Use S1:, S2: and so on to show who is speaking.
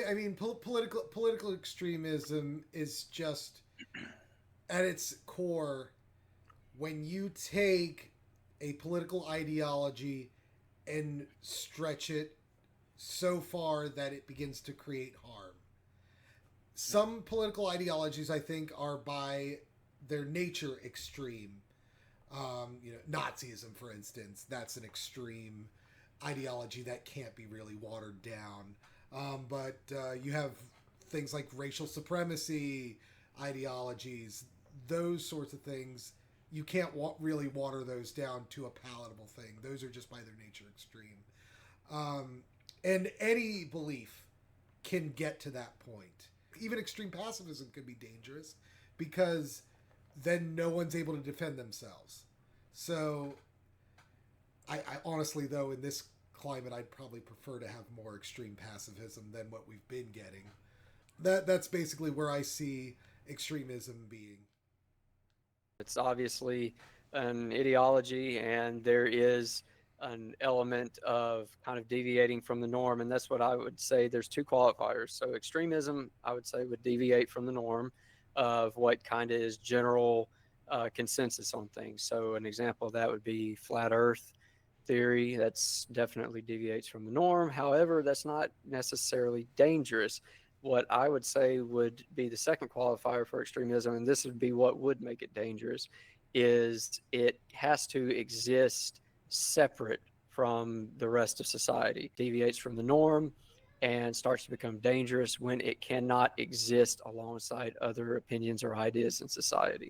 S1: I mean, political extremism is just at its core when you take a political ideology and stretch it so far that it begins to create harm. Some political ideologies, I think, are by their nature extreme. Nazism, for instance, that's an extreme ideology that can't be really watered down. But you have things like racial supremacy ideologies, those sorts of things. You can't really water those down to a palatable thing. Those are just by their nature extreme. And any belief can get to that point. Even extreme pacifism can be dangerous because then no one's able to defend themselves. So, I honestly, though, in this climate, I'd probably prefer to have more extreme pacifism than what we've been getting. That's basically where I see extremism being.
S2: It's obviously an ideology, and there is an element of kind of deviating from the norm. And that's what I would say. There's two qualifiers. So, extremism, I would say, would deviate from the norm of what kind of is general consensus on things. So, an example of that would be flat Earth theory. That's definitely deviates from the norm. However, that's not necessarily dangerous. What I would say would be the second qualifier for extremism, and this would be what would make it dangerous, is it has to exist separate from the rest of society, deviates from the norm, and starts to become dangerous when it cannot exist alongside other opinions or ideas in society.